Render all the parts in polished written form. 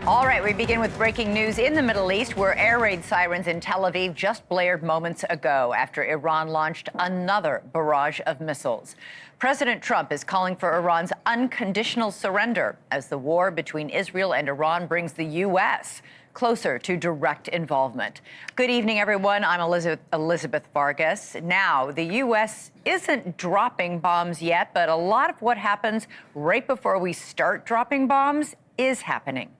All right, we begin with breaking news in the Middle East, where air raid sirens in Tel Aviv just blared moments ago after Iran launched another barrage of missiles. President Trump is calling for Iran's unconditional surrender as the war between Israel and Iran brings the U.S. closer to direct involvement. Good evening, everyone. I'm Elizabeth Vargas. Now, the U.S. isn't dropping bombs yet, but a lot of what happens right before we start dropping bombs is happening.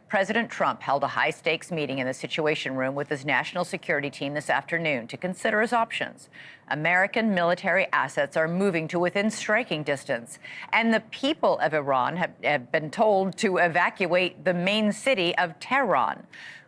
President Trump held a high-stakes meeting in the Situation Room with his national security team this afternoon to consider his options. American military assets are moving to within striking distance, and the people of Iran have been told to evacuate the main city of Tehran.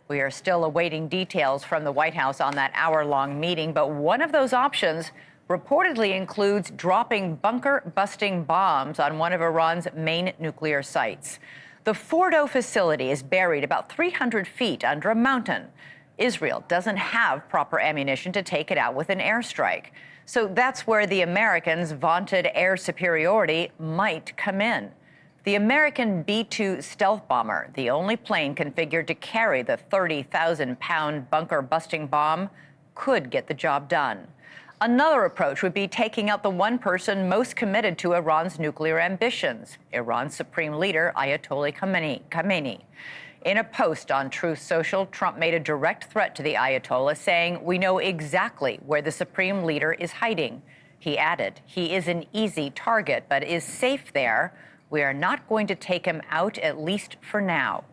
We are still awaiting details from the White House on that hour-long meeting, but one of those options reportedly includes dropping bunker-busting bombs on one of Iran's main nuclear sites. The Fordo facility is buried about 300 feet under a mountain. Israel doesn't have proper ammunition to take it out with an airstrike. So that's where the Americans' vaunted air superiority might come in. The American B-2 stealth bomber, the only plane configured to carry the 30,000-pound bunker-busting bomb, could get the job done. Another approach would be taking out the one person most committed to Iran's nuclear ambitions, Iran's supreme leader, Ayatollah Khamenei. In a post on Truth Social, Trump made a direct threat to the Ayatollah, saying, "We know exactly where the supreme leader is hiding." He added, "He is an easy target, but is safe there. We are not going to take him out, at least for now."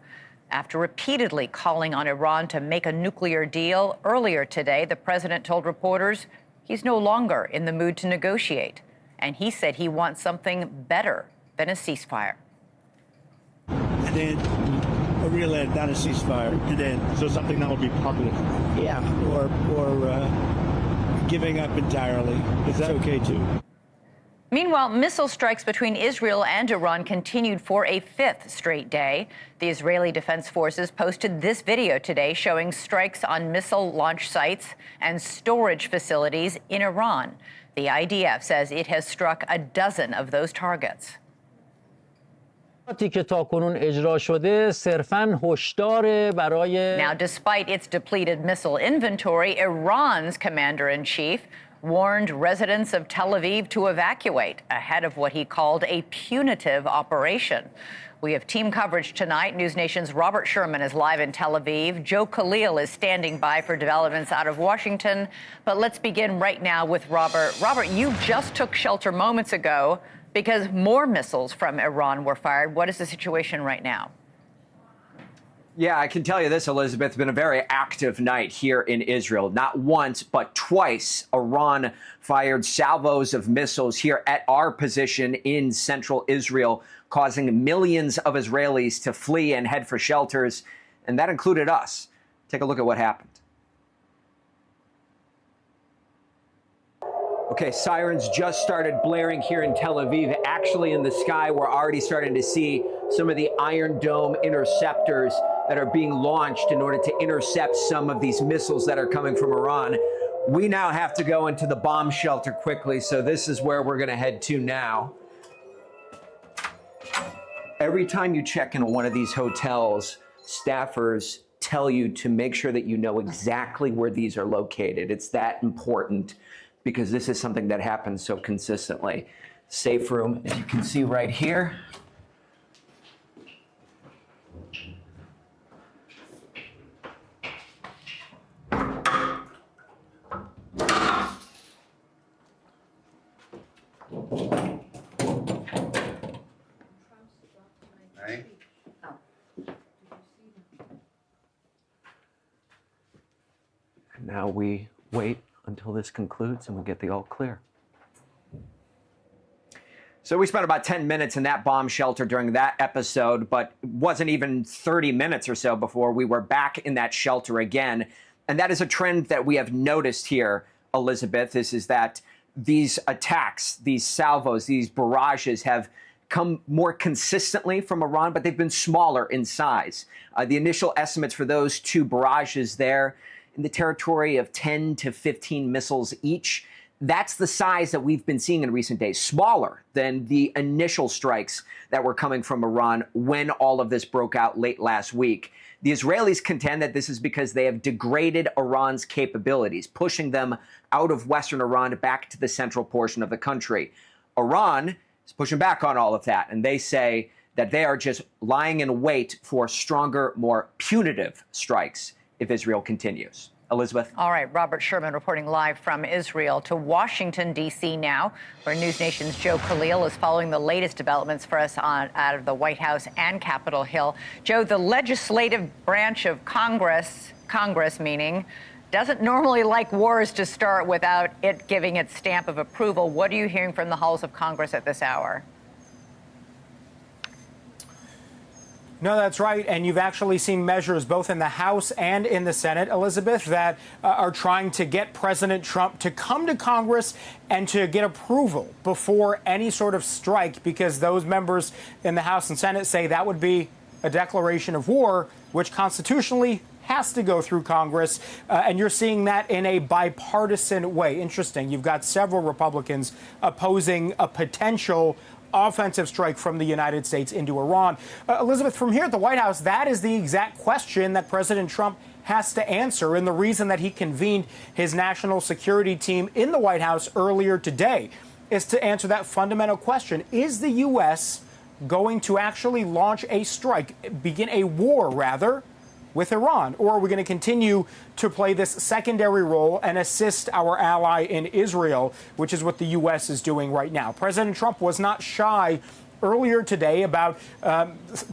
After repeatedly calling on Iran to make a nuclear deal, earlier today, the president told reporters he's no longer in the mood to negotiate, and he said he wants something better than a ceasefire. And then a real end, not a ceasefire. And then so something that will be public. Yeah, or giving up entirely. Is that okay too? Meanwhile, missile strikes between Israel and Iran continued for a fifth straight day. The Israeli Defense Forces posted this video today showing strikes on missile launch sites and storage facilities in Iran. The IDF says it has struck a dozen of those targets. Now, despite its depleted missile inventory, Iran's commander-in-chief warned residents of Tel Aviv to evacuate ahead of what he called a punitive operation. We have team coverage tonight. NewsNation's Robert Sherman is live in Tel Aviv. Joe Khalil is standing by for developments out of Washington. But let's begin right now with Robert. Robert, you just took shelter moments ago because more missiles from Iran were fired. What is the situation right now? Yeah, I can tell you this, Elizabeth. It's been a very active night here in Israel. Not once, but twice, Iran fired salvos of missiles here at our position in central Israel, causing millions of Israelis to flee and head for shelters. And that included us. Take a look at what happened. Okay, sirens just started blaring here in Tel Aviv. Actually, in the sky, we're already starting to see some of the Iron Dome interceptors that are being launched in order to intercept some of these missiles that are coming from Iran. We now have to go into the bomb shelter quickly, so this is where we're going to head to now. Every time you check into one of these hotels, staffers tell you to make sure that you know exactly where these are located. It's that important because this is something that happens so consistently. Safe room, as you can see right here. Now we wait until this concludes and we get the all clear. So we spent about 10 minutes in that bomb shelter during that episode, but it wasn't even 30 minutes or so before we were back in that shelter again. And that is a trend that we have noticed here, Elizabeth, is that these attacks, these salvos, these barrages have come more consistently from Iran, but they've been smaller in size. The initial estimates for those two barrages there in the territory of 10 to 15 missiles each. that's the size that we've been seeing in recent days, smaller than the initial strikes that were coming from Iran when all of this broke out late last week. The Israelis contend that this is because they have degraded Iran's capabilities, pushing them out of Western Iran back to the central portion of the country. Iran is pushing back on all of that, and they say that they are just lying in wait for stronger, more punitive strikes if Israel continues. Elizabeth? All right, Robert Sherman reporting live from Israel to Washington, D.C. now, where NewsNation's Joe Khalil is following the latest developments for us out of the White House and Capitol Hill. Joe, the legislative branch of Congress meaning, doesn't normally like wars to start without it giving its stamp of approval. What are you hearing from the halls of Congress at this hour? No, that's right. And you've actually seen measures both in the House and in the Senate, Elizabeth, that are trying to get President Trump to come to Congress and to get approval before any sort of strike, because those members in the House and Senate say that would be a declaration of war, which constitutionally has to go through Congress. And you're seeing that in a bipartisan way. Interesting. You've got several Republicans opposing a potential offensive strike from the United States into Iran. Elizabeth, from here at the White House, that is the exact question that President Trump has to answer, and the reason that he convened his national security team in the White House earlier today is to answer that fundamental question. Is the U.S. going to actually launch a strike, begin a war, rather, with Iran? Or are we going to continue to play this secondary role and assist our ally in Israel, which is what the U.S. is doing right now? President Trump was not shy earlier today about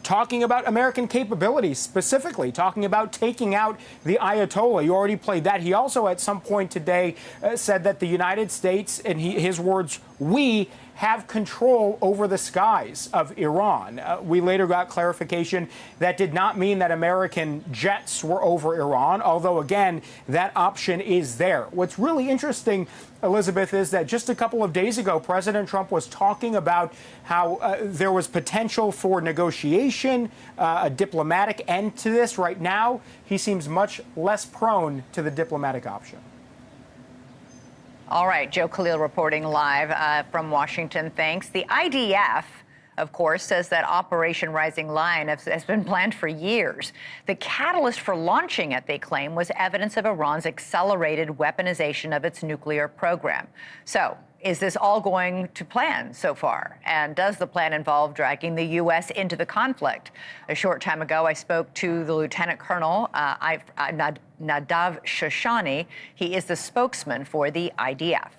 talking about American capabilities, specifically talking about taking out the Ayatollah. You already played that. He also at some point today said that the United States, in his words, we have control over the skies of Iran. We later got clarification that did not mean that American jets were over Iran, although, again, that option is there. What's really interesting, Elizabeth, is that just a couple of days ago, President Trump was talking about how there was potential for negotiation, a diplomatic end to this. Right now, he seems much less prone to the diplomatic option. All right, Joe Khalil reporting live from Washington. Thanks. The IDF, of course, says that Operation Rising Lion has been planned for years. The catalyst for launching it, they claim, was evidence of Iran's accelerated weaponization of its nuclear program. So, is this all going to plan so far? And does the plan involve dragging the U.S. into the conflict? A short time ago, I spoke to the Lieutenant Colonel Nadav Shoshani. He is the spokesman for the IDF.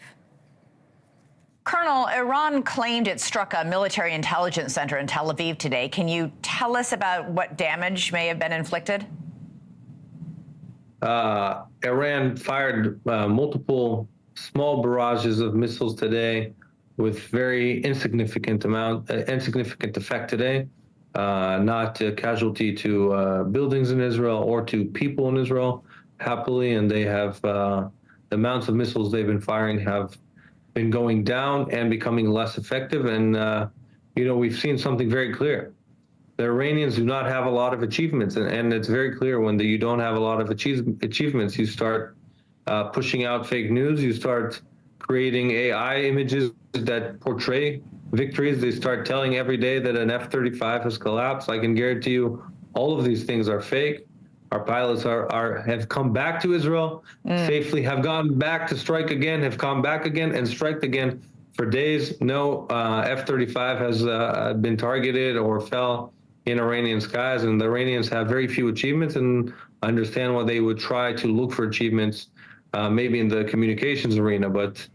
Colonel, Iran claimed it struck a military intelligence center in Tel Aviv today. Can you tell us about what damage may have been inflicted? Iran fired multiple small barrages of missiles today with very insignificant effect today, not a casualty to buildings in Israel or to people in Israel, happily, and they have the amounts of missiles they've been firing have been going down and becoming less effective. And, we've seen something very clear. The Iranians do not have a lot of achievements, and it's very clear when you don't have a lot of achievements, you start pushing out fake news, you start creating AI images that portray victories. They start telling every day that an F-35 has collapsed. I can guarantee you all of these things are fake. Our pilots have come back to Israel safely, have gone back to strike again, have come back again and striked again for days. No F-35 has been targeted or fell in Iranian skies, and the Iranians have very few achievements, and I understand why they would try to look for achievements maybe in the communications arena, but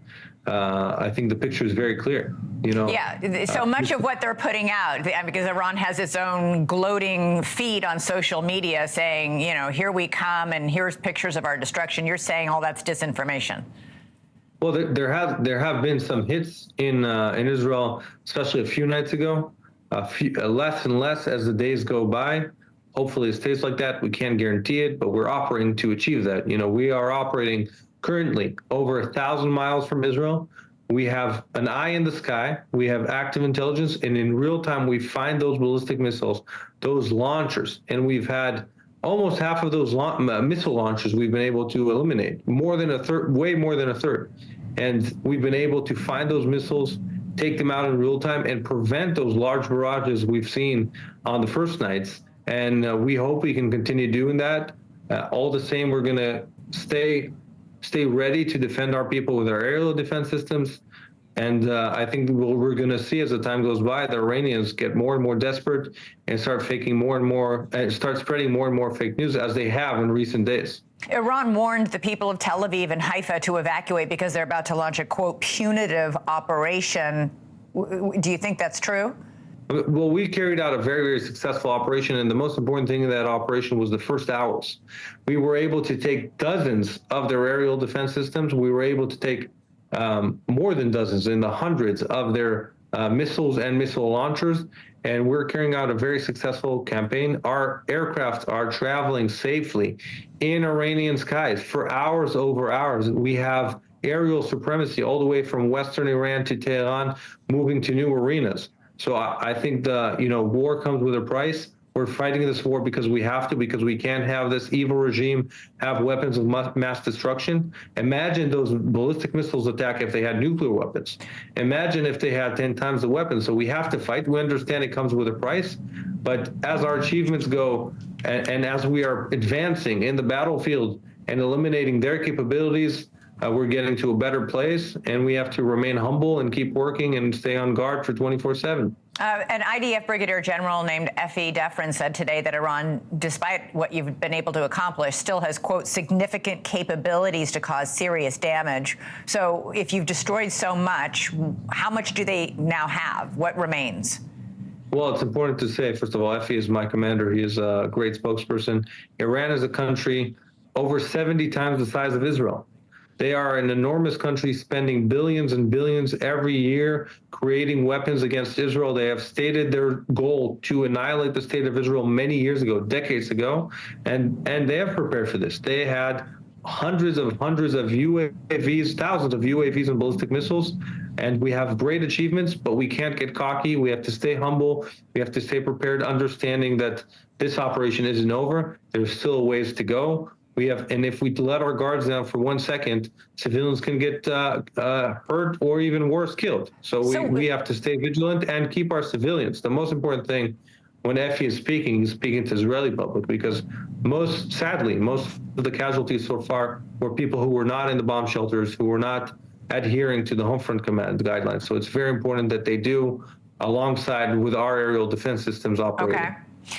I think the picture is very clear. Yeah, so much of what they're putting out, because Iran has its own gloating feed on social media saying, here we come and here's pictures of our destruction. You're saying all that's disinformation. Well, there have been some hits in Israel, especially a few nights ago, less and less as the days go by. Hopefully it stays like that. We can't guarantee it, but we're operating to achieve that. We are operating currently over 1,000 miles from Israel. We have an eye in the sky. We have active intelligence, and in real time, we find those ballistic missiles, those launchers, and we've had almost half of those missile launchers we've been able to eliminate, more than a third, way more than a third. And we've been able to find those missiles, take them out in real time, and prevent those large barrages we've seen on the first nights. And we hope we can continue doing that. All the same, we're going to stay ready to defend our people with our aerial defense systems. And I think what we're going to see as the time goes by, the Iranians get more and more desperate and start faking more and more, and start spreading more and more fake news, as they have in recent days. Iran warned the people of Tel Aviv and Haifa to evacuate because they're about to launch a, quote, punitive operation. Do you think that's true? Well, we carried out a very, very successful operation, and the most important thing in that operation was the first hours. We were able to take dozens of their aerial defense systems. We were able to take more than dozens, in the hundreds of their missiles and missile launchers, and we're carrying out a very successful campaign. Our aircraft are traveling safely in Iranian skies for hours over hours. We have aerial supremacy all the way from Western Iran to Tehran, moving to new arenas. So I think war comes with a price. We're fighting this war because we have to, because we can't have this evil regime have weapons of mass destruction. Imagine those ballistic missiles attack if they had nuclear weapons. Imagine if they had 10 times the weapons. So we have to fight. We understand it comes with a price. But as our achievements go, and as we are advancing in the battlefield and eliminating their capabilities, we're getting to a better place, and we have to remain humble and keep working and stay on guard for 24/7. An IDF Brigadier General named Effie Defrin said today that Iran, despite what you've been able to accomplish, still has, quote, significant capabilities to cause serious damage. So if you've destroyed so much, how much do they now have? What remains? Well, it's important to say, first of all, Effie is my commander. He is a great spokesperson. Iran is a country over 70 times the size of Israel. They are an enormous country, spending billions and billions every year creating weapons against Israel. They have stated their goal to annihilate the state of Israel many years ago, decades ago, and they have prepared for this. They had hundreds of UAVs, thousands of UAVs and ballistic missiles, and we have great achievements, but we can't get cocky. We have to stay humble. We have to stay prepared, understanding that this operation isn't over. There's still ways to go. And if we let our guards down for 1 second, civilians can get hurt or even worse, killed. So we have to stay vigilant and keep our civilians. The most important thing when Effie is speaking, he's speaking to the Israeli public, because sadly, most of the casualties so far were people who were not in the bomb shelters, who were not adhering to the Homefront Command guidelines. So it's very important that they do alongside with our aerial defense systems operating. Okay.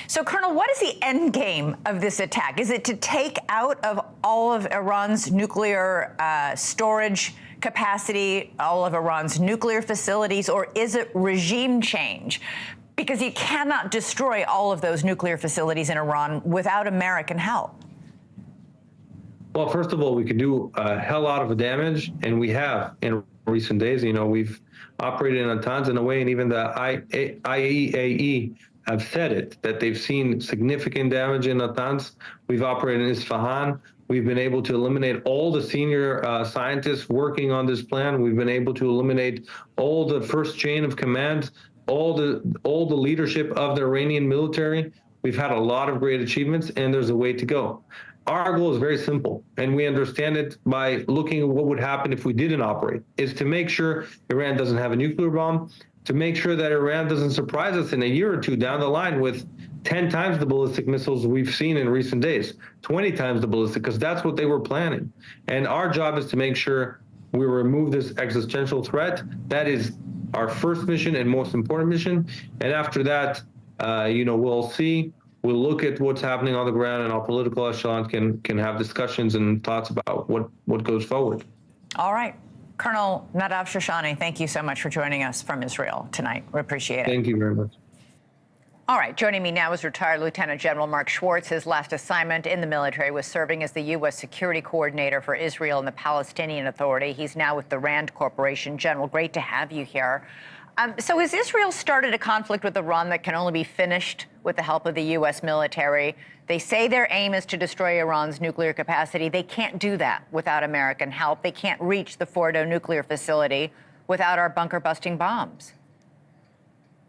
So, Colonel, what is the end game of this attack? Is it to take out of all of Iran's nuclear storage capacity, all of Iran's nuclear facilities, or is it regime change? Because you cannot destroy all of those nuclear facilities in Iran without American help. Well, first of all, we can do a hell lot of damage, and we have in recent days. We've operated in Natanz in a way, and even the IAEA have said it, that they've seen significant damage in Natanz. We've operated in Isfahan. We've been able to eliminate all the senior scientists working on this plan. We've been able to eliminate all the first chain of command, all the leadership of the Iranian military. We've had a lot of great achievements, and there's a way to go. Our goal is very simple, and we understand it by looking at what would happen if we didn't operate, is to make sure Iran doesn't have a nuclear bomb, to make sure that Iran doesn't surprise us in a year or two down the line with 10 times the ballistic missiles we've seen in recent days, 20 times the ballistic, because that's what they were planning. And our job is to make sure we remove this existential threat. That is our first mission and most important mission. And after that, we'll see. We'll look at what's happening on the ground, and our political echelon can have discussions and thoughts about what goes forward. All right. Colonel Nadav Shoshani, thank you so much for joining us from Israel tonight. We appreciate it. Thank you very much. All right, joining me now is retired Lieutenant General Mark Schwartz. His last assignment in the military was serving as the U.S. Security Coordinator for Israel and the Palestinian Authority. He's now with the RAND Corporation. General, great to have you here. So has Israel started a conflict with Iran that can only be finished with the help of the U.S. military? They say their aim is to destroy Iran's nuclear capacity. They can't do that without American help. They can't reach the Fordo nuclear facility without our bunker-busting bombs.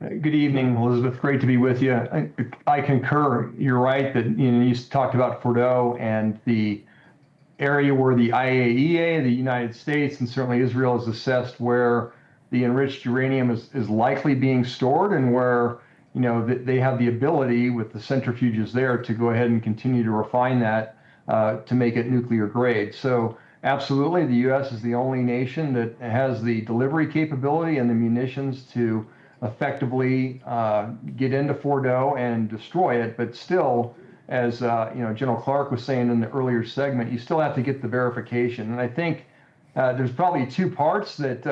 Good evening, Elizabeth. Great to be with you. I concur. You're right that you talked about Fordo and the area where the IAEA, the United States, and certainly Israel has assessed where the enriched uranium is likely being stored, and where they have the ability with the centrifuges there to go ahead and continue to refine that to make it nuclear grade. So absolutely, the U.S. is the only nation that has the delivery capability and the munitions to effectively get into Fordo and destroy it. But still, as General Clark was saying in the earlier segment, you still have to get the verification. And I think there's probably two parts that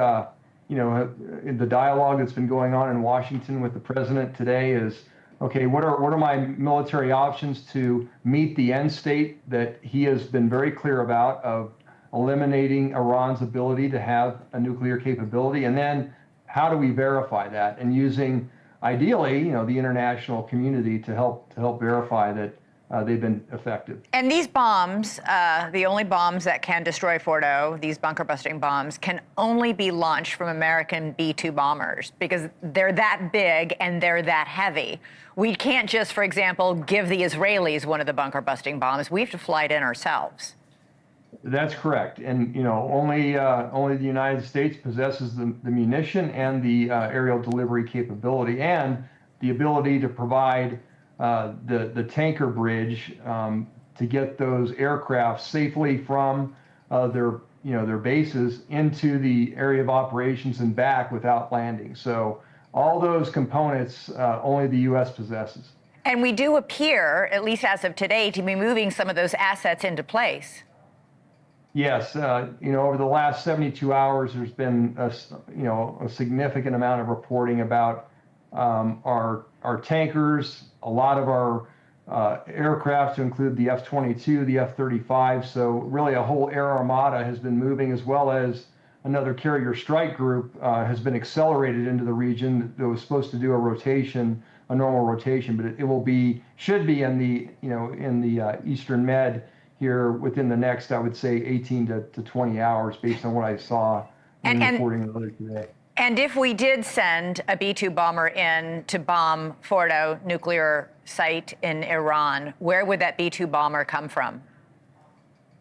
in the dialogue that's been going on in Washington with the president today is, okay, what are my military options to meet the end state that he has been very clear about of eliminating Iran's ability to have a nuclear capability, and then how do we verify that, and using ideally the international community to help verify that they've been effective. And these bombs, the only bombs that can destroy Fordo, these bunker-busting bombs, can only be launched from American B-2 bombers because they're that big and they're that heavy. We can't just, for example, give the Israelis one of the bunker-busting bombs. We have to fly it in ourselves. That's correct. And only the United States possesses the munition and the aerial delivery capability and the ability to provide the tanker bridge to get those aircraft safely from their bases into the area of operations and back without landing. So all those components only the U.S. possesses. And we do appear, at least as of today, to be moving some of those assets into place. Yes, over the last 72 hours, there's been a significant amount of reporting about our tankers, a lot of our aircraft, to include the F-22, the F-35. So really a whole air armada has been moving, as well as another carrier strike group has been accelerated into the region that was supposed to do a normal rotation, but it should be in the Eastern Med here within the next, I would say, 18 to 20 hours, based on what I saw in reporting earlier today. And if we did send a B-2 bomber in to bomb Fordo nuclear site in Iran, where would that B-2 bomber come from?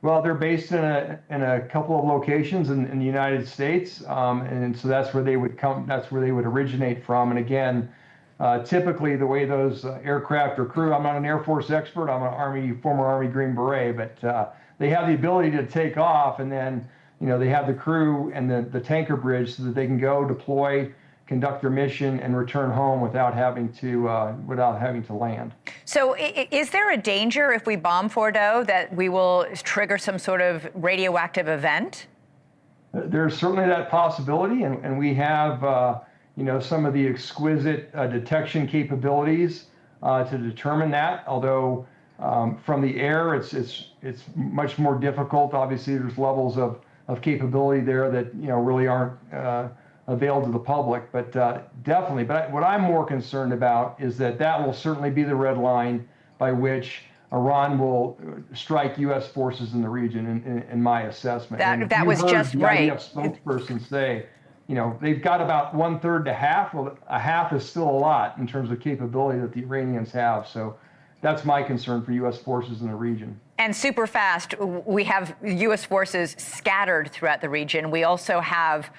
Well, they're based in a couple of locations in the United States, and so that's where they would come. That's where they would originate from. And again, typically the way those aircraft are crewed, I'm not an Air Force expert. I'm an former Army Green Beret, but they have the ability to take off, and then they have the crew and the tanker bridge so that they can go deploy, conduct their mission, and return home without having to land. So is there a danger if we bomb Fordo that we will trigger some sort of radioactive event? There's certainly that possibility, and we have some of the exquisite detection capabilities to determine that. Although from the air, it's much more difficult. Obviously, there's levels of capability there that really aren't availed to the public. But definitely. But what I'm more concerned about is that will certainly be the red line by which Iran will strike U.S. forces in the region, in my assessment. That was just right. IDF spokesperson say, they've got about 1/3 to half. Well, a half is still a lot in terms of capability that the Iranians have. So that's my concern for U.S. forces in the region. And super fast, we have U.S. forces scattered throughout the region. We also have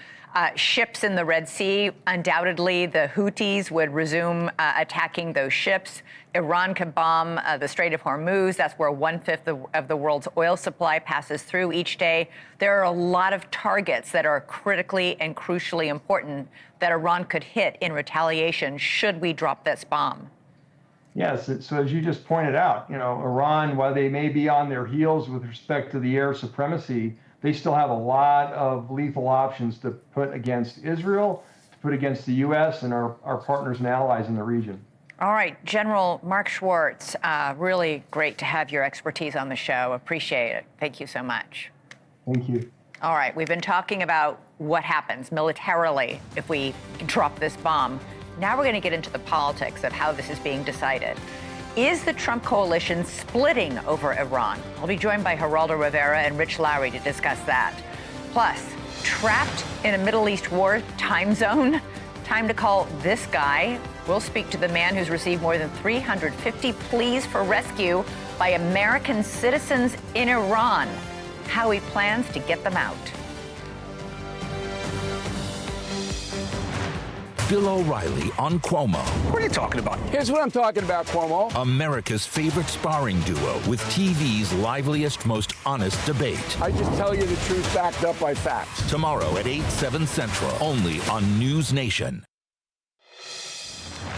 ships in the Red Sea. Undoubtedly, the Houthis would resume attacking those ships. Iran could bomb the Strait of Hormuz. That's where 1/5 of the world's oil supply passes through each day. There are a lot of targets that are critically and crucially important that Iran could hit in retaliation should we drop this bomb. Yes, so as you just pointed out, Iran, while they may be on their heels with respect to the air supremacy, they still have a lot of lethal options to put against Israel, to put against the U.S. and our partners and allies in the region. All right, General Mark Schwartz, really great to have your expertise on the show. Appreciate it. Thank you so much. Thank you. All right, we've been talking about what happens militarily if we drop this bomb. Now we're going to get into the politics of how this is being decided. Is the Trump coalition splitting over Iran? I'll be joined by Geraldo Rivera and Rich Lowry to discuss that. Plus, trapped in a Middle East war time zone? Time to call this guy. We'll speak to the man who's received more than 350 pleas for rescue by American citizens in Iran. how he plans to get them out. Bill O'Reilly on Cuomo. What are you talking about? Here's what I'm talking about, Cuomo. America's favorite sparring duo with TV's liveliest, most honest debate. I just tell you the truth backed up by facts. Tomorrow at 8, 7 Central, only on NewsNation.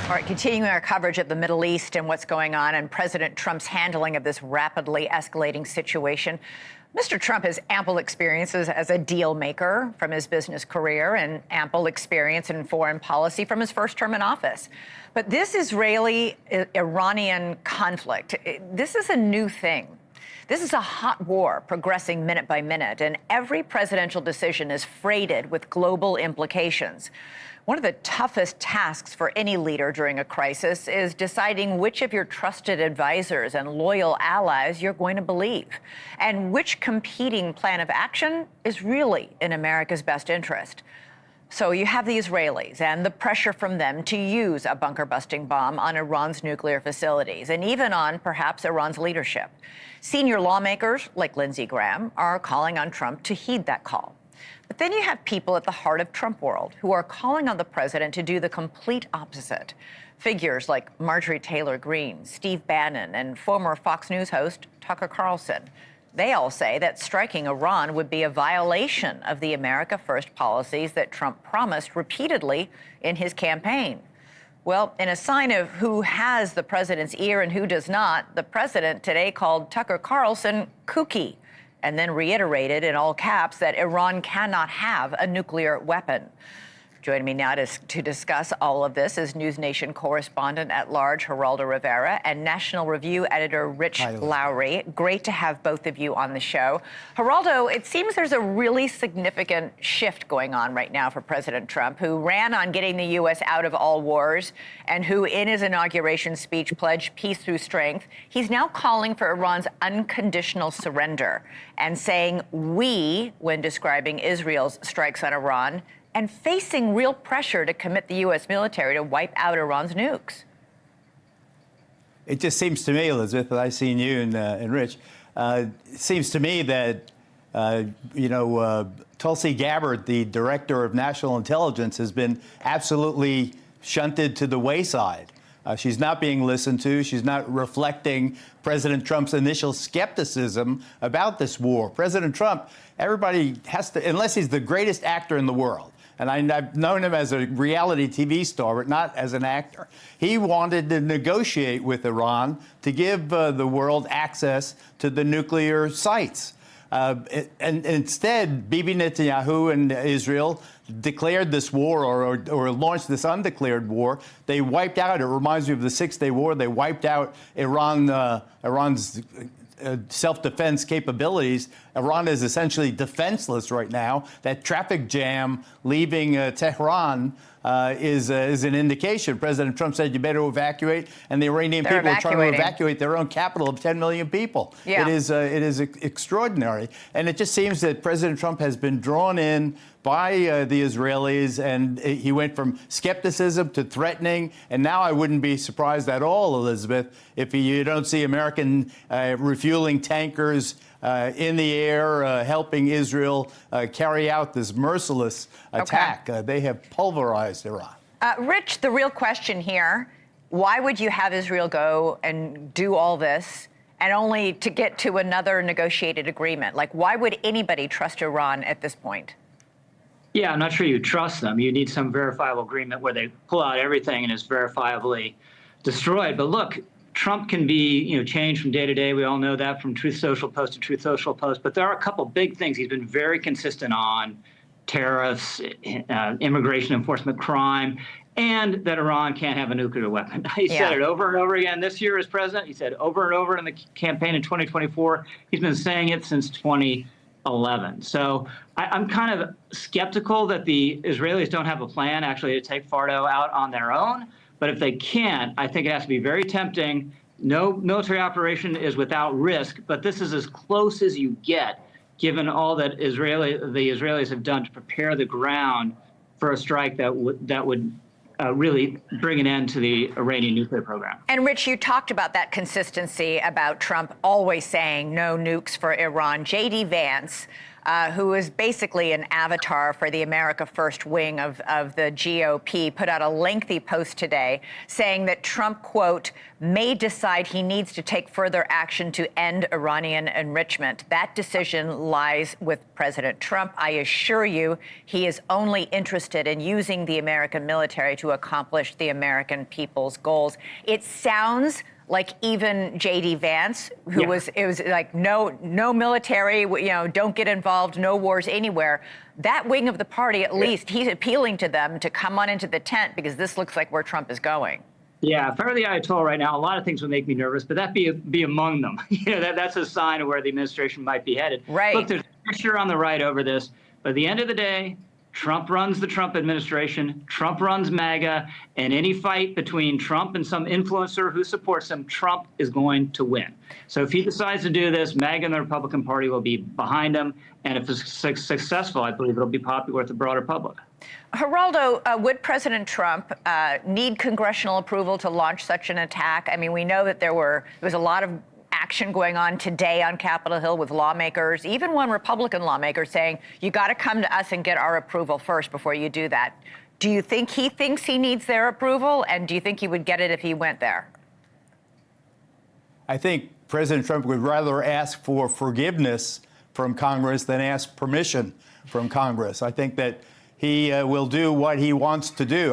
All right, continuing our coverage of the Middle East and what's going on and President Trump's handling of this rapidly escalating situation. Mr. Trump has ample experiences as a deal maker from his business career and ample experience in foreign policy from his first term in office. But this Israeli-Iranian conflict, this is a new thing. This is a hot war progressing minute by minute, and every presidential decision is freighted with global implications. One of the toughest tasks for any leader during a crisis is deciding which of your trusted advisors and loyal allies you're going to believe, and which competing plan of action is really in America's best interest. So you have the Israelis and the pressure from them to use a bunker-busting bomb on Iran's nuclear facilities, and even on perhaps Iran's leadership. Senior lawmakers like Lindsey Graham are calling on Trump to heed that call. But then you have people at the heart of Trump world who are calling on the president to do the complete opposite. Figures like Marjorie Taylor Greene, Steve Bannon, and former Fox News host Tucker Carlson. They all say that striking Iran would be a violation of the America First policies that Trump promised repeatedly in his campaign. Well, in a sign of who has the president's ear and who does not, the president today called Tucker Carlson kooky, and then reiterated in all caps that Iran cannot have a nuclear weapon. Joining me now to discuss all of this is NewsNation correspondent at large Geraldo Rivera and National Review editor Rich Lowry. Great to have both of you on the show. Geraldo, it seems there's a really significant shift going on right now for President Trump, who ran on getting the U.S. out of all wars and who, in his inauguration speech, pledged peace through strength. He's now calling for Iran's unconditional surrender and saying "we" when describing Israel's strikes on Iran, and facing real pressure to commit the U.S. military to wipe out Iran's nukes. It just seems to me, Elizabeth, that I've seen you and Rich, it seems to me that, Tulsi Gabbard, the director of national intelligence, has been absolutely shunted to the wayside. She's not being listened to. She's not reflecting President Trump's initial skepticism about this war. President Trump, everybody has to, unless he's the greatest actor in the world, and I've known him as a reality TV star, but not as an actor. He wanted to negotiate with Iran to give the world access to the nuclear sites. And instead, Bibi Netanyahu and Israel declared this war or launched this undeclared war. They wiped out, it reminds me of the Six-Day War, they wiped out Iran's self-defense capabilities. Iran is essentially defenseless right now. That traffic jam leaving Tehran is an indication. President Trump said you better evacuate, and the Iranian people are trying to evacuate their own capital of 10 million people. Yeah. It is extraordinary. And it just seems that President Trump has been drawn in by the Israelis, and he went from skepticism to threatening. And now I wouldn't be surprised at all, Elizabeth, if you don't see American refueling tankers in the air helping Israel carry out this merciless attack. Okay. They have pulverized Iran. Rich, the real question here, why would you have Israel go and do all this and only to get to another negotiated agreement? Like, why would anybody trust Iran at this point? Yeah, I'm not sure you trust them. You need some verifiable agreement where they pull out everything and it's verifiably destroyed. But look, Trump can be, changed from day to day. We all know that, from Truth Social post to Truth Social post. But there are a couple big things he's been very consistent on: tariffs, immigration enforcement, crime, and that Iran can't have a nuclear weapon. He said it over and over again this year as president. He said over and over in the campaign in 2024. He's been saying it since 2011. So I'm kind of skeptical that the Israelis don't have a plan actually to take Fardo out on their own. But if they can't, I think it has to be very tempting. No military operation is without risk, but this is as close as you get, given all that the Israelis have done to prepare the ground for a strike that would really bring an end to the Iranian nuclear program. And Rich, you talked about that consistency about Trump always saying no nukes for Iran. J.D. Vance, who is basically an avatar for the America First wing of the GOP, put out a lengthy post today saying that Trump, quote, may decide he needs to take further action to end Iranian enrichment. That decision lies with President Trump. I assure you he is only interested in using the American military to accomplish the American people's goals. It sounds like even J.D. Vance, it was like no military, don't get involved, no wars anywhere. That wing of the party, at least, he's appealing to them to come on into the tent because this looks like where Trump is going. Yeah, if I were the Ayatollah right now, a lot of things would make me nervous, but that be among them. That's a sign of where the administration might be headed. Right. Look, there's pressure on the right over this, but at the end of the day, Trump runs the Trump administration, Trump runs MAGA, and any fight between Trump and some influencer who supports him, Trump is going to win. So if he decides to do this, MAGA and the Republican Party will be behind him, and if it's successful, I believe it'll be popular with the broader public. Geraldo, would President Trump need congressional approval to launch such an attack? I mean, we know that there was a lot of action going on today on Capitol Hill with lawmakers, even one Republican lawmaker saying, you got to come to us and get our approval first before you do that. Do you think he thinks he needs their approval? And do you think he would get it if he went there? I think President Trump would rather ask for forgiveness from Congress than ask permission from Congress. I think that he will do what he wants to do.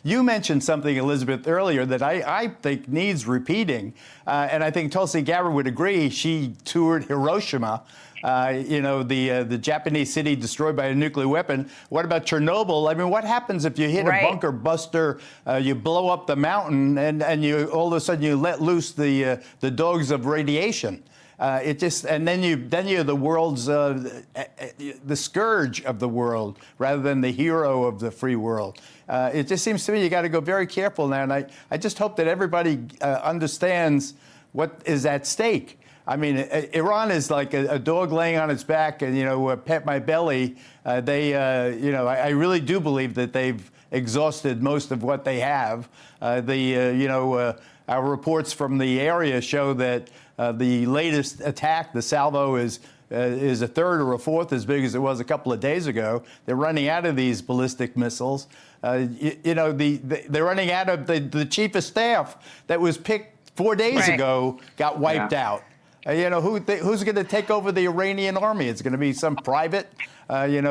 You mentioned something, Elizabeth, earlier that I think needs repeating. And I think Tulsi Gabbard would agree. She toured Hiroshima, the Japanese city destroyed by a nuclear weapon. What about Chernobyl? I mean, what happens if you hit a bunker buster, you blow up the mountain, and you all of a sudden you let loose the dogs of radiation? And then you're the world's the scourge of the world rather than the hero of the free world. It just seems to me you got to go very careful now, and I just hope that everybody understands what is at stake. I mean, Iran is like a dog laying on its back, and pet my belly. I really do believe that they've exhausted most of what they have. Our reports from the area show that the latest attack, the salvo, is a third or a fourth as big as it was a couple of days ago. They're running out of these ballistic missiles. They're running out of the chief of staff that was picked 4 days ago, got wiped out. Who's going to take over the Iranian army? It's going to be some private. I don't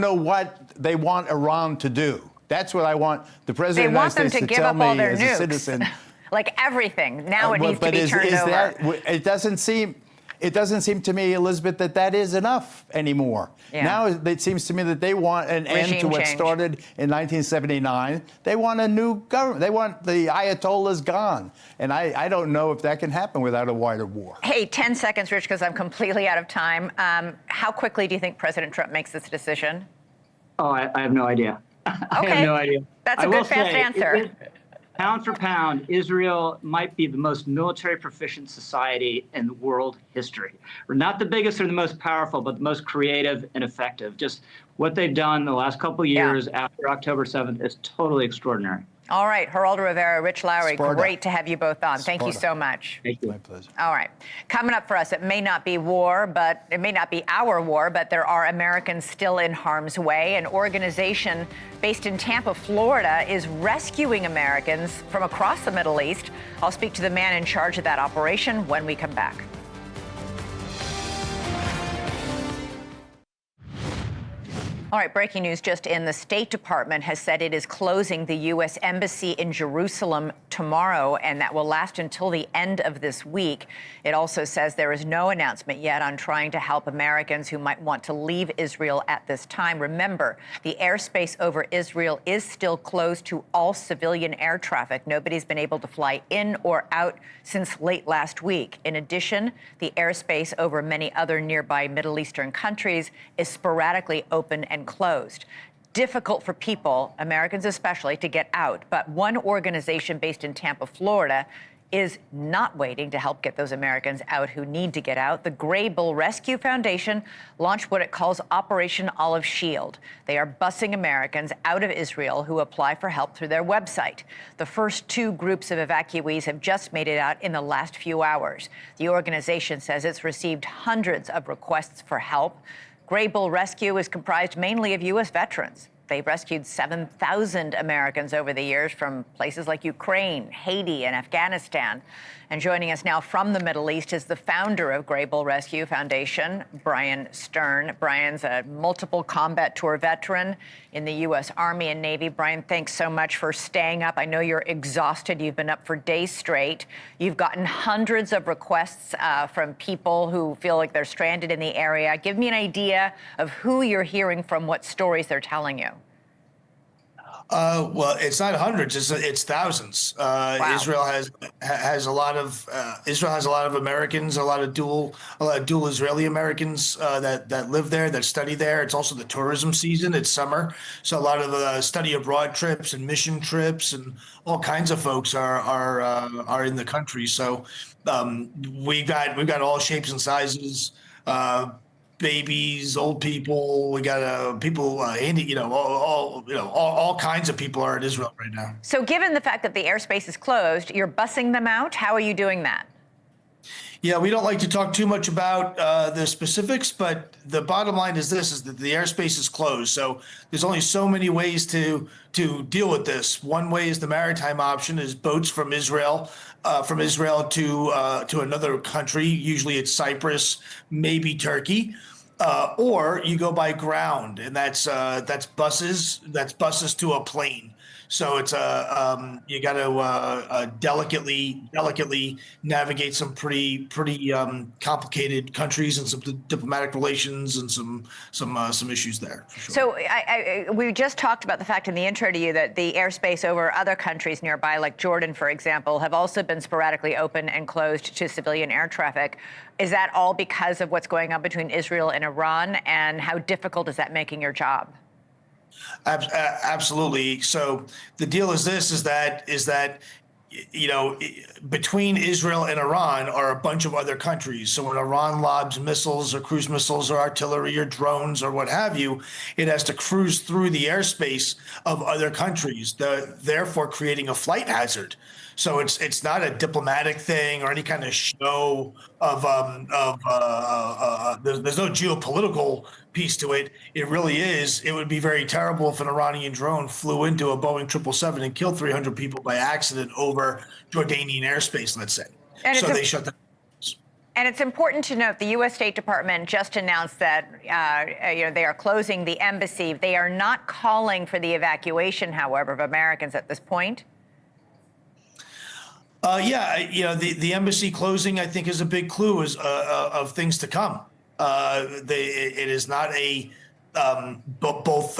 know what they want Iran to do. That's what I want the president of the United States to tell me as a citizen. Like everything. Now it needs to be turned over. It doesn't seem to me, Elizabeth, that is enough anymore. Yeah. Now it seems to me that they want an end to what started in 1979. They want a new government. They want the Ayatollahs gone. And I don't know if that can happen without a wider war. Hey, 10 seconds, Rich, because I'm completely out of time. How quickly do you think President Trump makes this decision? Oh, I have no idea. I have no idea. That's a good, fast answer. Pound for pound, Israel might be the most military proficient society in world history. We're not the biggest or the most powerful, but the most creative and effective. Just what they've done the last couple of years after October 7th is totally extraordinary. All right, Geraldo Rivera, Rich Lowry, great to have you both on. Thank you so much. Thank you. My pleasure. All right. Coming up for us, it may not be war, but it may not be our war, but there are Americans still in harm's way. An organization based in Tampa, Florida, is rescuing Americans from across the Middle East. I'll speak to the man in charge of that operation when we come back. All right, breaking news just in. The State Department has said it is closing the U.S. Embassy in Jerusalem tomorrow, and that will last until the end of this week. It also says there is no announcement yet on trying to help Americans who might want to leave Israel at this time. Remember, the airspace over Israel is still closed to all civilian air traffic. Nobody's been able to fly in or out since late last week. In addition, the airspace over many other nearby Middle Eastern countries is sporadically open and closed. Difficult for people, Americans especially, to get out. But one organization based in Tampa, Florida, is not waiting to help get those Americans out who need to get out. The Gray Bull Rescue Foundation launched what it calls Operation Olive Shield. They are busing Americans out of Israel who apply for help through their website. The first 2 groups of evacuees have just made it out in the last few hours. The organization says it's received hundreds of requests for help. Gray Bull Rescue is comprised mainly of U.S. veterans. They've rescued 7,000 Americans over the years from places like Ukraine, Haiti, and Afghanistan. And joining us now from the Middle East is the founder of Gray Bull Rescue Foundation, Brian Stern. Brian's a multiple combat tour veteran in the U.S. Army and Navy. Brian, thanks so much for staying up. I know you're exhausted. You've been up for days straight. You've gotten hundreds of requests from people who feel like they're stranded in the area. Give me an idea of who you're hearing from, what stories they're telling you. Well, it's not hundreds; it's thousands. Wow. Israel has a lot of Americans, a lot of dual Israeli Americans that live there, that study there. It's also the tourism season; it's summer, so a lot of study abroad trips and mission trips and all kinds of folks are in the country. So we've got all shapes and sizes. Babies, old people. We got people, all kinds of people are in Israel right now. So given the fact that the airspace is closed, you're bussing them out. How are you doing that? Yeah, we don't like to talk too much about the specifics, but the bottom line is this: is that the airspace is closed. So there's only so many ways to deal with this. One way is the maritime option, is boats from Israel to another country. Usually it's Cyprus, maybe Turkey. Or you go by ground, and that's buses. That's buses to a plane. So it's you got to delicately navigate some pretty complicated countries and some diplomatic relations and some issues there. For sure. So we just talked about the fact in the intro to you that the airspace over other countries nearby, like Jordan, for example, have also been sporadically open and closed to civilian air traffic. Is that all because of what's going on between Israel and Iran? And how difficult is that making your job? Absolutely. So the deal is this: is that between Israel and Iran are a bunch of other countries. So when Iran lobs missiles or cruise missiles or artillery or drones or what have you, it has to cruise through the airspace of other countries, therefore creating a flight hazard. So it's not a diplomatic thing or any kind of show of there's no geopolitical piece to it. It really is. It would be very terrible if an Iranian drone flew into a Boeing 777 and killed 300 people by accident over Jordanian airspace, let's say. And so they shut that. And it's important to note the U.S. State Department just announced that they are closing the embassy. They are not calling for the evacuation, however, of Americans at this point. The embassy closing, I think, is a big clue of things to come. It is not both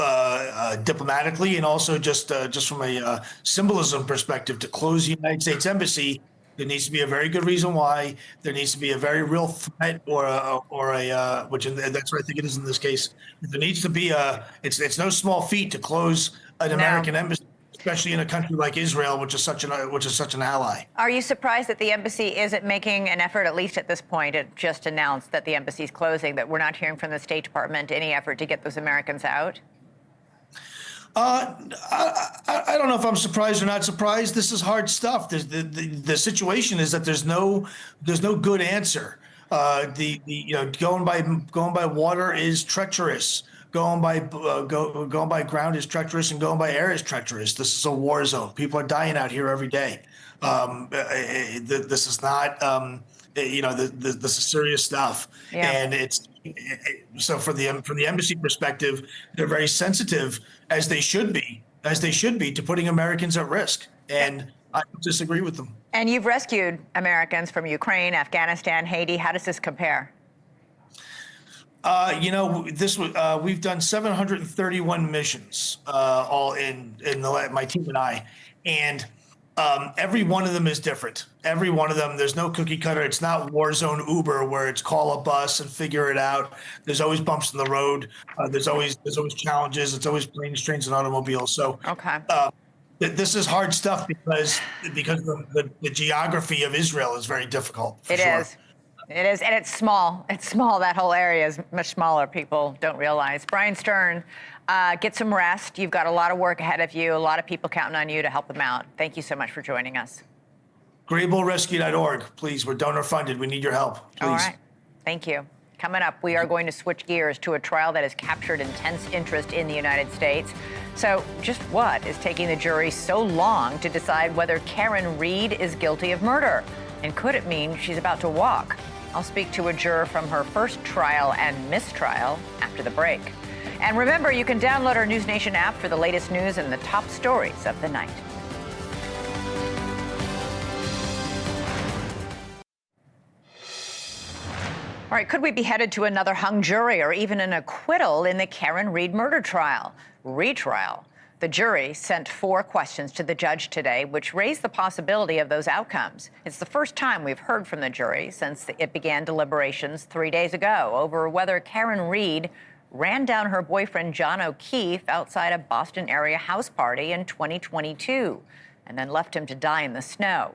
diplomatically and also just from a symbolism perspective, to close the United States embassy. There needs to be a very good reason why. There needs to be a very real threat, or which that's what I think it is in this case. There needs to be it's no small feat to close an American embassy, especially in a country like Israel, which is such an ally. Are you surprised that the embassy isn't making an effort, at least at this point? It just announced that the embassy is closing, that we're not hearing from the State Department any effort to get those Americans out? I don't know if I'm surprised or not surprised. This is hard stuff. The situation is that there's no good answer. Going by water is treacherous. Going by ground is treacherous, and going by air is treacherous. This is a war zone. People are dying out here every day. This is not, this is serious stuff. Yeah. And so from the embassy perspective, they're very sensitive, as they should be, to putting Americans at risk. And I disagree with them. And you've rescued Americans from Ukraine, Afghanistan, Haiti. How does this compare? We've done 731 missions, all in my team and I, and every one of them is different. Every one of them, there's no cookie cutter. It's not war zone Uber where it's call a bus and figure it out. There's always bumps in the road. There's always challenges. It's always planes, trains, and automobiles. So okay. This is hard stuff because the geography of Israel is very difficult. It is. It is, and it's small. It's small. That whole area is much smaller. People don't realize. Brian Stern, get some rest. You've got a lot of work ahead of you. A lot of people counting on you to help them out. Thank you so much for joining us. GreyballRescue.org. Please, we're donor funded. We need your help. Please. All right. Thank you. Coming up, we are going to switch gears to a trial that has captured intense interest in the United States. So just what is taking the jury so long to decide whether Karen Read is guilty of murder? And could it mean she's about to walk? I'll speak to a juror from her first trial and mistrial after the break. And remember, you can download our NewsNation app for the latest news and the top stories of the night. All right, could we be headed to another hung jury or even an acquittal in the Karen Read murder trial? Retrial. The jury sent 4 questions to the judge today, which raised the possibility of those outcomes. It's the first time we've heard from the jury since it began deliberations 3 days ago over whether Karen Read ran down her boyfriend John O'Keefe outside a Boston area house party in 2022 and then left him to die in the snow.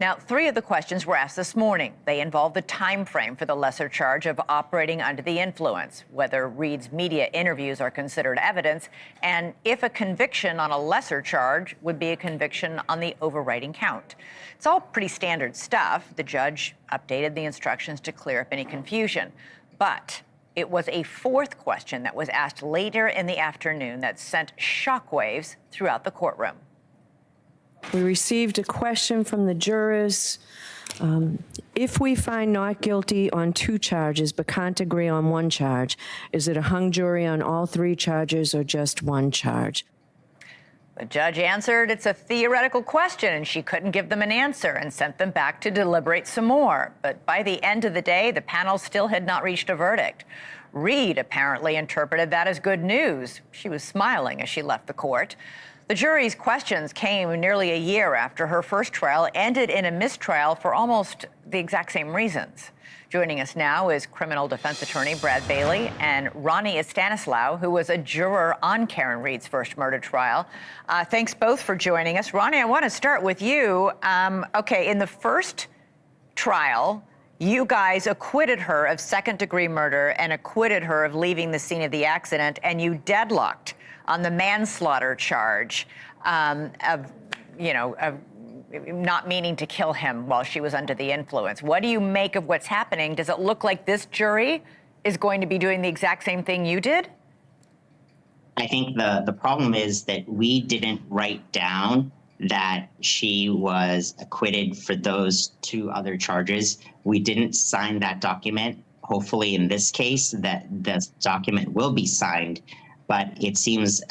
Now, 3 of the questions were asked this morning. They involve the time frame for the lesser charge of operating under the influence, whether Read's media interviews are considered evidence, and if a conviction on a lesser charge would be a conviction on the overriding count. It's all pretty standard stuff. The judge updated the instructions to clear up any confusion. But it was a 4th question that was asked later in the afternoon that sent shockwaves throughout the courtroom. We received a question from the jurors. If we find not guilty on 2 charges but can't agree on 1 charge, is it a hung jury on all 3 charges or just 1 charge? The judge answered it's a theoretical question, and she couldn't give them an answer and sent them back to deliberate some more. But by the end of the day, the panel still had not reached a verdict. Read apparently interpreted that as good news. She was smiling as she left the court. The jury's questions came nearly a year after her first trial ended in a mistrial for almost the exact same reasons. Joining us now is criminal defense attorney Brad Bailey and Ronnie Estanislao, who was a juror on Karen Read's first murder trial. Thanks both for joining us. Ronnie, I want to start with you. Okay, in the first trial, you guys acquitted her of second-degree murder and acquitted her of leaving the scene of the accident, and you deadlocked on the manslaughter charge of not meaning to kill him while she was under the influence. What do you make of what's happening? Does it look like this jury is going to be doing the exact same thing you did? I think the problem is that we didn't write down that she was acquitted for those 2 other charges. We didn't sign that document. Hopefully in this case that the document will be signed. But it seems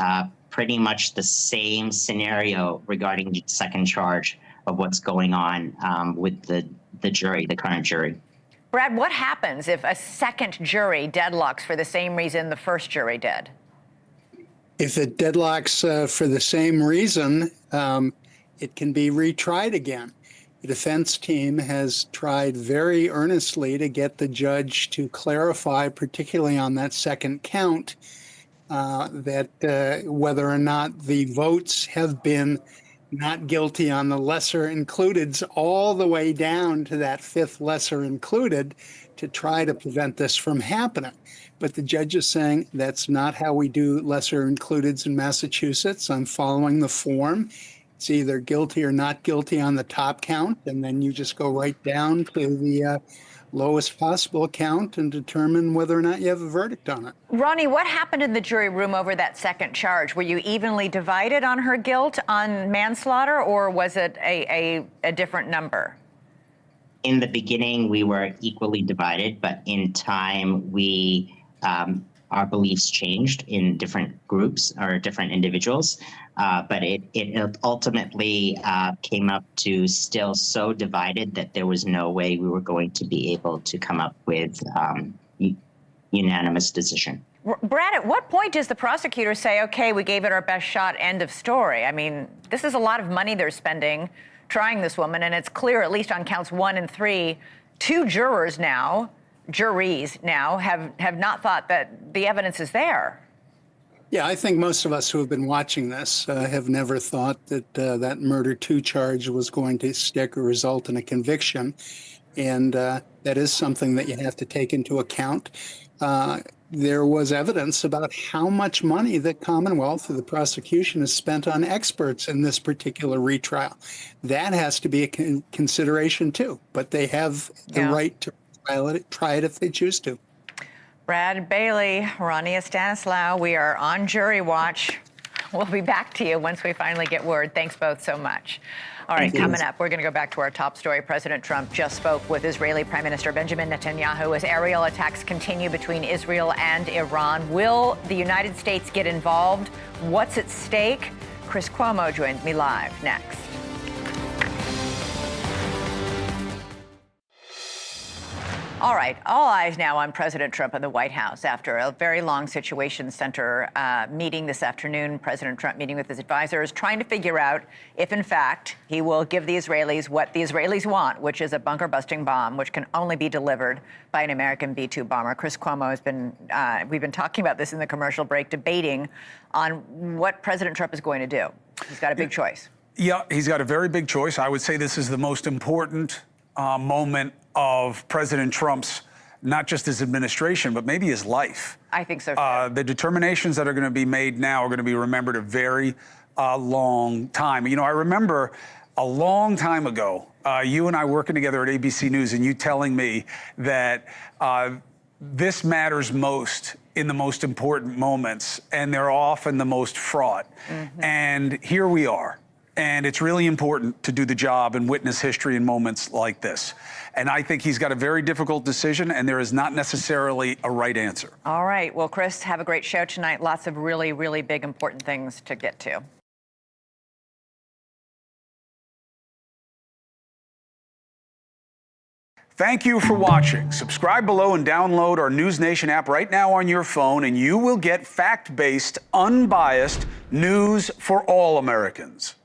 pretty much the same scenario regarding the second charge of what's going on with the jury, the current jury. Brad, what happens if a second jury deadlocks for the same reason the first jury did? If it deadlocks for the same reason, it can be retried again. The defense team has tried very earnestly to get the judge to clarify, particularly on that second count, that whether or not the votes have been not guilty on the lesser includeds all the way down to that 5th lesser included to try to prevent this from happening. But the judge is saying that's not how we do lesser includeds in Massachusetts. I'm following the form. It's either guilty or not guilty on the top count, and then you just go right down to the lowest possible count and determine whether or not you have a verdict on it. Ronnie, what happened in the jury room over that second charge? Were you evenly divided on her guilt on manslaughter, or was it a different number? In the beginning, we were equally divided, but in time, our beliefs changed in different groups or different individuals. But it ultimately came up to still so divided that there was no way we were going to be able to come up with unanimous decision. Brad, at what point does the prosecutor say, okay, we gave it our best shot, end of story? I mean, this is a lot of money they're spending trying this woman, and it's clear, at least on counts 1 and 3, 2 juries now have not thought that the evidence is there. Yeah, I think most of us who have been watching this have never thought that that murder 2 charge was going to stick or result in a conviction. And that is something that you have to take into account. There was evidence about how much money the Commonwealth or the prosecution has spent on experts in this particular retrial. That has to be a consideration too, but they have the right to try it if they choose to. Brad Bailey, Ronnie Estanislao, we are on jury watch. We'll be back to you once we finally get word. Thanks both so much. All right, coming up, we're going to go back to our top story. President Trump just spoke with Israeli Prime Minister Benjamin Netanyahu as aerial attacks continue between Israel and Iran. Will the United States get involved? What's at stake? Chris Cuomo joins me live next. All right, all eyes now on President Trump and the White House after a very long Situation Center meeting this afternoon. President Trump meeting with his advisors, trying to figure out if, in fact, he will give the Israelis what the Israelis want, which is a bunker-busting bomb, which can only be delivered by an American B-2 bomber. Chris Cuomo has been, we've been talking about this in the commercial break, debating on what President Trump is going to do. He's got a big choice. Yeah, he's got a very big choice. I would say this is the most important moment of President Trump's, not just his administration, but maybe his life. I think so, too. The determinations that are going to be made now are going to be remembered a very long time. You know, I remember a long time ago, you and I working together at ABC News and you telling me that this matters most in the most important moments, and they're often the most fraught. Mm-hmm. And here we are. And it's really important to do the job and witness history in moments like this. And I think he's got a very difficult decision, and there is not necessarily a right answer. All right. Well, Chris, have a great show tonight. Lots of really, really big, important things to get to. Thank you for watching. Subscribe below and download our NewsNation app right now on your phone, and you will get fact-based, unbiased news for all Americans.